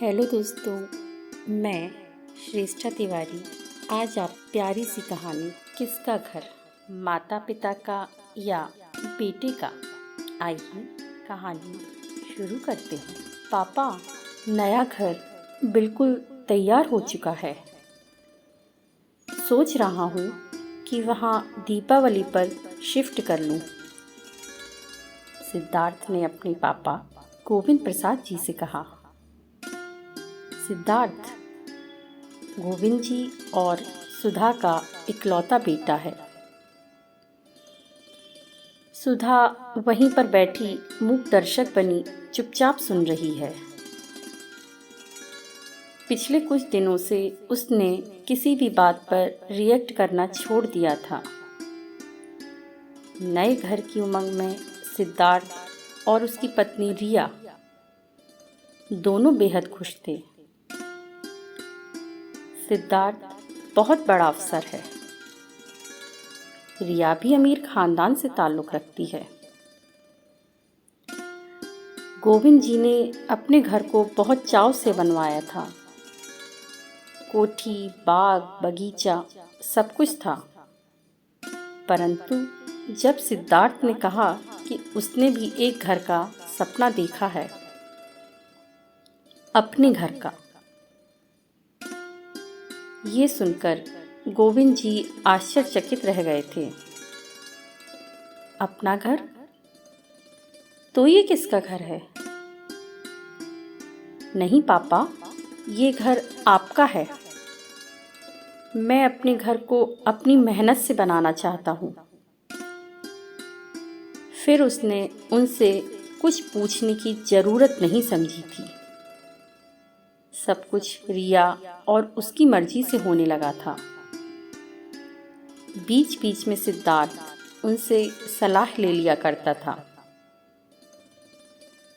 Hello दोस्तों, मैं श्रेष्ठा तिवारी आज आप प्यारी सी कहानी किसका घर, माता पिता का या बेटे का। आइए कहानी शुरू करते हैं। पापा, नया घर बिल्कुल तैयार हो चुका है। सोच रहा हूँ कि वहाँ दीपावली पर शिफ्ट कर लूँ। सिद्धार्थ ने अपने पापा गोविंद प्रसाद जी से कहा। सिद्धार्थ गोविंद जी और सुधा का इकलौता बेटा है। सुधा वहीं पर बैठी मूक दर्शक बनी चुपचाप सुन रही है। पिछले कुछ दिनों से उसने किसी भी बात पर रिएक्ट करना छोड़ दिया था। नए घर की उमंग में सिद्धार्थ और उसकी पत्नी रिया दोनों बेहद खुश थे। सिद्धार्थ बहुत बड़ा अफसर है। रिया भी अमीर खानदान से ताल्लुक़ रखती है। गोविंद जी ने अपने घर को बहुत चाव से बनवाया था। कोठी, बाग, बगीचा सब कुछ था। परंतु जब सिद्धार्थ ने कहा कि उसने भी एक घर का सपना देखा है, अपने घर का, ये सुनकर गोविंद जी आश्चर्यचकित रह गए थे। अपना घर? तो ये किसका घर है? नहीं पापा, ये घर आपका है। मैं अपने घर को अपनी मेहनत से बनाना चाहता हूँ। फिर उसने उनसे कुछ पूछने की ज़रूरत नहीं समझी थी। सब कुछ रिया और उसकी मर्जी से होने लगा था। बीच बीच में सिद्धार्थ उनसे सलाह ले लिया करता था।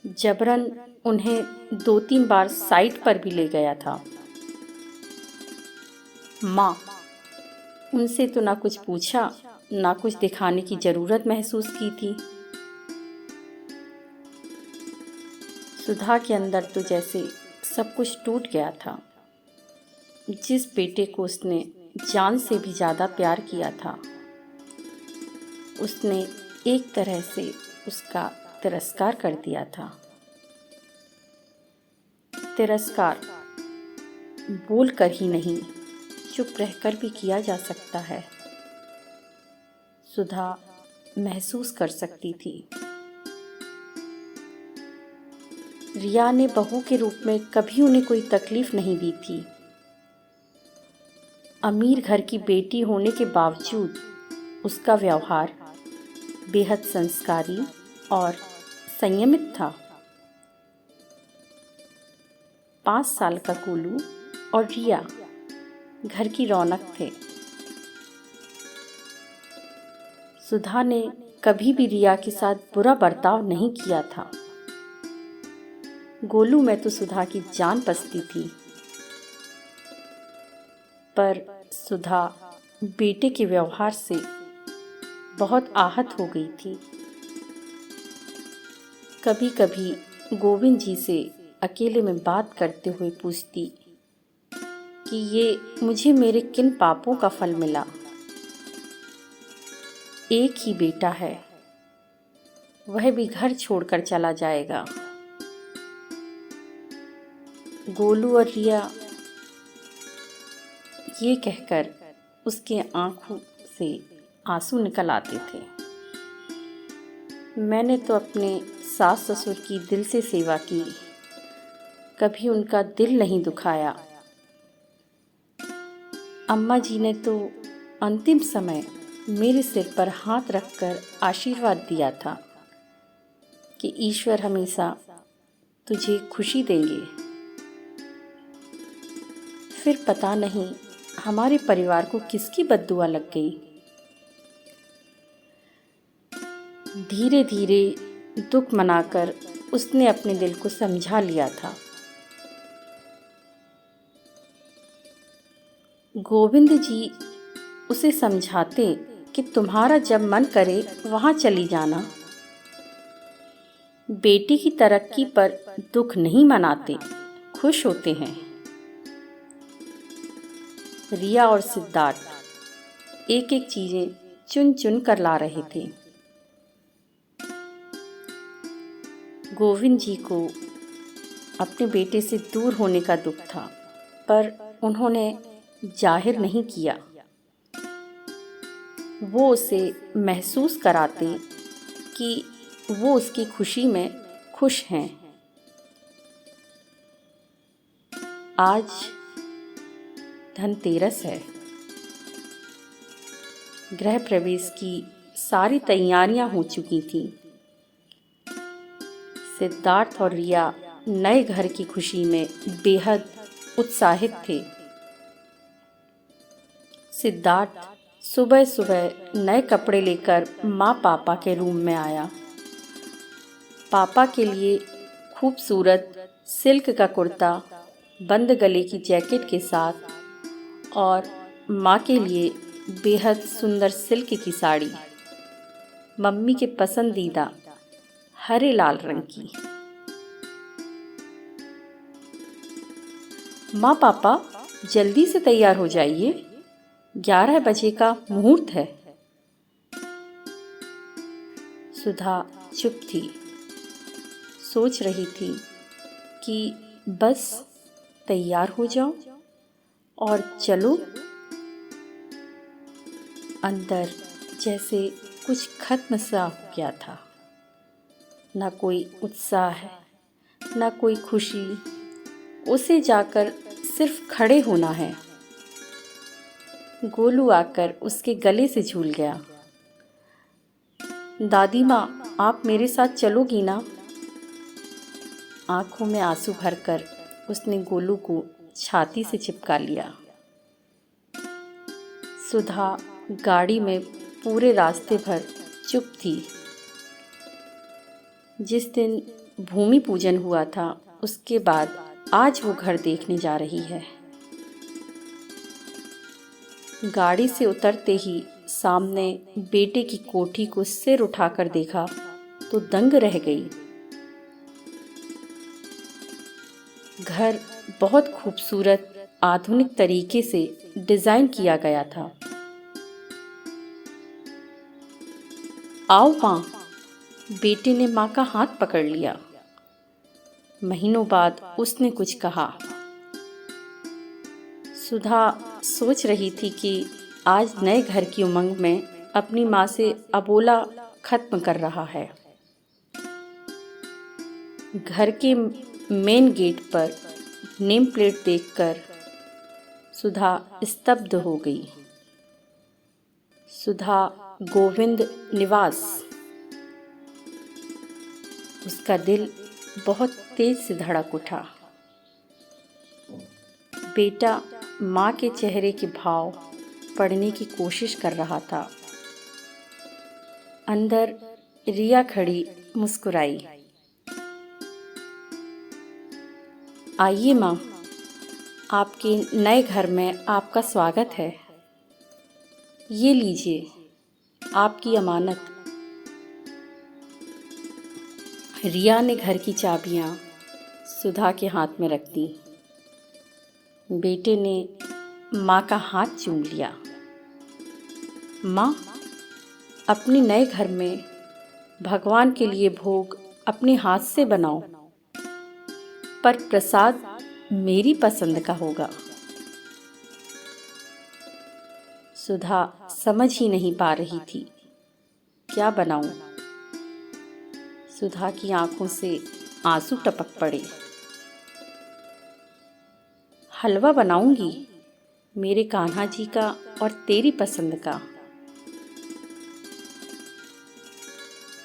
जबरन उन्हें 2-3 बार साइट पर भी ले गया था। माँ, उनसे तो ना कुछ पूछा, ना कुछ दिखाने की ज़रूरत महसूस की थी। सुधा के अंदर तो जैसे सब कुछ टूट गया था। जिस बेटे को उसने जान से भी ज़्यादा प्यार किया था, उसने एक तरह से उसका तिरस्कार कर दिया था। तिरस्कार बोलकर ही नहीं, चुप रहकर भी किया जा सकता है। सुधा महसूस कर सकती थी। रिया ने बहू के रूप में कभी उन्हें कोई तकलीफ नहीं दी थी। अमीर घर की बेटी होने के बावजूद उसका व्यवहार बेहद संस्कारी और संयमित था। 5 साल का गोलू और रिया घर की रौनक थे। सुधा ने कभी भी रिया के साथ बुरा बर्ताव नहीं किया था। गोलू में तो सुधा की जान बसती थी, पर सुधा बेटे के व्यवहार से बहुत आहत हो गई थी। कभी कभी गोविंद जी से अकेले में बात करते हुए पूछती कि ये मुझे मेरे किन पापों का फल मिला। एक ही बेटा है, वह भी घर छोड़कर चला जाएगा। गोलू और रिया ये कहकर उसके आंखों से आंसू निकल आते थे। मैंने तो अपने सास ससुर की दिल से सेवा की, कभी उनका दिल नहीं दुखाया। अम्मा जी ने तो अंतिम समय मेरे सिर पर हाथ रखकर आशीर्वाद दिया था कि ईश्वर हमेशा तुझे खुशी देंगे। फिर पता नहीं हमारे परिवार को किसकी बद्दुआ लग गई। धीरे धीरे दुख मनाकर उसने अपने दिल को समझा लिया था। गोविंद जी उसे समझाते कि तुम्हारा जब मन करे वहाँ चली जाना। बेटी की तरक्की पर दुख नहीं मनाते, खुश होते हैं। रिया और सिद्धार्थ एक एक चीजें चुन चुन कर ला रहे थे। गोविंद जी को अपने बेटे से दूर होने का दुख था, पर उन्होंने जाहिर नहीं किया। वो उसे महसूस कराते कि वो उसकी खुशी में खुश हैं। आज धनतेरस है। गृह प्रवेश की सारी तैयारियां हो चुकी थीं। सिद्धार्थ और रिया नए घर की खुशी में बेहद उत्साहित थे। सिद्धार्थ सुबह सुबह नए कपड़े लेकर माँ पापा के रूम में आया। पापा के लिए खूबसूरत सिल्क का कुर्ता, बंद गले की जैकेट के साथ, और माँ के लिए बेहद सुंदर सिल्क की साड़ी, मम्मी के पसंदीदा हरे लाल रंग की। माँ पापा जल्दी से तैयार हो जाइए, 11 बजे का मुहूर्त है। सुधा चुप थी, सोच रही थी कि बस तैयार हो जाओ और चलो। अंदर जैसे कुछ खत्म सा हो गया था। ना कोई उत्साह, ना कोई खुशी। उसे जाकर सिर्फ खड़े होना है। गोलू आकर उसके गले से झूल गया। दादी माँ, आप मेरे साथ चलोगी ना? आंखों में आंसू भरकर उसने गोलू को छाती से चिपका लिया। सुधा गाड़ी में पूरे रास्ते भर चुप थी। जिस दिन भूमि पूजन हुआ था, उसके बाद आज वो घर देखने जा रही है। गाड़ी से उतरते ही सामने बेटे की कोठी को सिर उठाकर देखा तो दंग रह गई। घर बहुत खूबसूरत आधुनिक तरीके से डिजाइन किया गया था। आओ माँ, बेटे ने माँ का हाथ पकड़ लिया। महीनों बाद उसने कुछ कहा। सुधा सोच रही थी कि आज नए घर की उमंग में अपनी माँ से अबोला खत्म कर रहा है। घर के मेन गेट पर नेम प्लेट देखकर सुधा स्तब्ध हो गई। सुधा गोविंद निवास। उसका दिल बहुत तेज से धड़क उठा। बेटा माँ के चेहरे के भाव पढ़ने की कोशिश कर रहा था। अंदर रिया खड़ी मुस्कुराई। आइए माँ, आपके नए घर में आपका स्वागत है। ये लीजिए आपकी अमानत। रिया ने घर की चाबियाँ सुधा के हाथ में रख दी। बेटे ने माँ का हाथ चूम लिया। माँ, अपने नए घर में भगवान के लिए भोग अपने हाथ से बनाओ, पर प्रसाद मेरी पसंद का होगा। सुधा समझ ही नहीं पा रही थी क्या बनाऊं। सुधा की आंखों से आंसू टपक पड़े। हलवा बनाऊंगी, मेरे कान्हा जी का और तेरी पसंद का।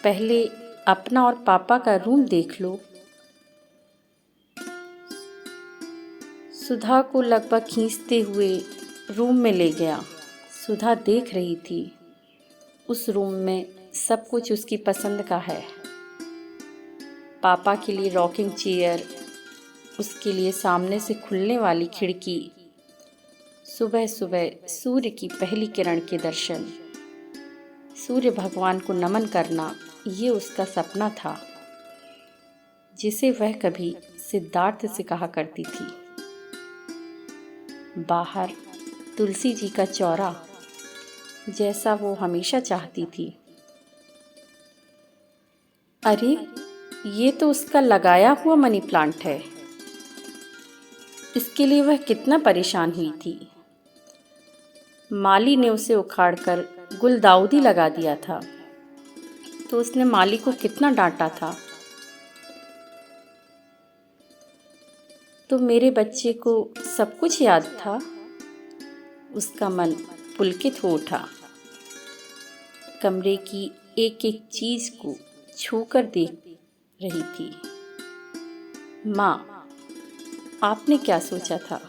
पहले अपना और पापा का रूम देख लो। सुधा को लगभग खींचते हुए रूम में ले गया। सुधा देख रही थी उस रूम में सब कुछ उसकी पसंद का है। पापा के लिए रॉकिंग चेयर, उसके लिए सामने से खुलने वाली खिड़की, सुबह सुबह सूर्य की पहली किरण के दर्शन, सूर्य भगवान को नमन करना, ये उसका सपना था। जिसे वह कभी सिद्धार्थ से कहा करती थी। बाहर तुलसी जी का चौरा, जैसा वो हमेशा चाहती थी। अरे, ये तो उसका लगाया हुआ मनी प्लांट है। इसके लिए वह कितना परेशान हुई थी। माली ने उसे उखाड़कर गुलदाउदी लगा दिया था, तो उसने माली को कितना डांटा था। तो मेरे बच्चे को सब कुछ याद था। उसका मन पुलकित हो उठा। कमरे की एक एक चीज को छूकर देख रही थी। माँ, आपने क्या सोचा था?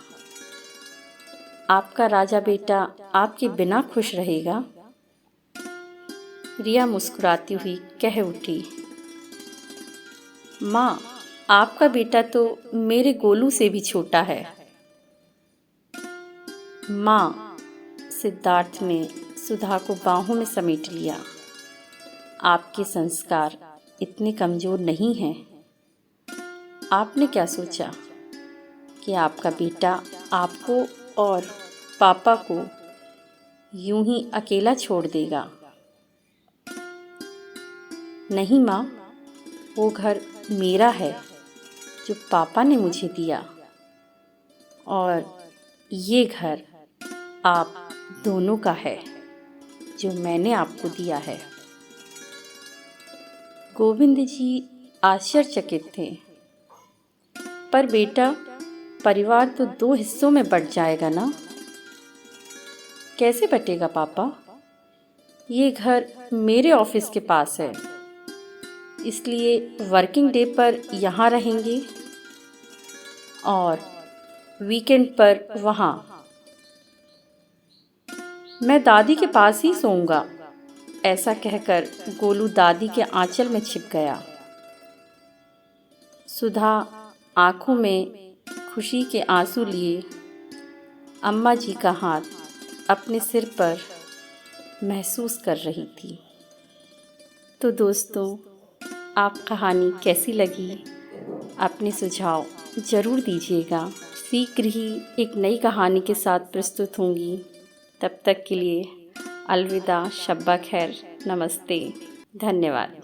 आपका राजा बेटा आपके बिना खुश रहेगा? रिया मुस्कुराती हुई कह उठी। माँ, आपका बेटा तो मेरे गोलू से भी छोटा है। माँ, सिद्धार्थ ने सुधा को बाहों में समेट लिया। आपके संस्कार इतने कमजोर नहीं हैं। आपने क्या सोचा कि आपका बेटा आपको और पापा को यूं ही अकेला छोड़ देगा? नहीं माँ, वो घर मेरा है जो पापा ने मुझे दिया, और ये घर आप दोनों का है जो मैंने आपको दिया है। गोविंद जी आश्चर्यचकित थे। पर बेटा, परिवार तो 2 हिस्सों में बंट जाएगा ना? कैसे बटेगा पापा? ये घर मेरे ऑफिस के पास है, इसलिए वर्किंग डे पर यहाँ रहेंगे और वीकेंड पर वहाँ। मैं दादी के पास ही सोऊंगा। ऐसा कहकर गोलू दादी के आंचल में छिप गया। सुधा आंखों में खुशी के आंसू लिए अम्मा जी का हाथ अपने सिर पर महसूस कर रही थी। तो दोस्तों, आप कहानी कैसी लगी? अपने सुझाव ज़रूर दीजिएगा। शीघ्र ही एक नई कहानी के साथ प्रस्तुत होंगी। तब तक के लिए अलविदा, शब्बा खैर, नमस्ते, धन्यवाद।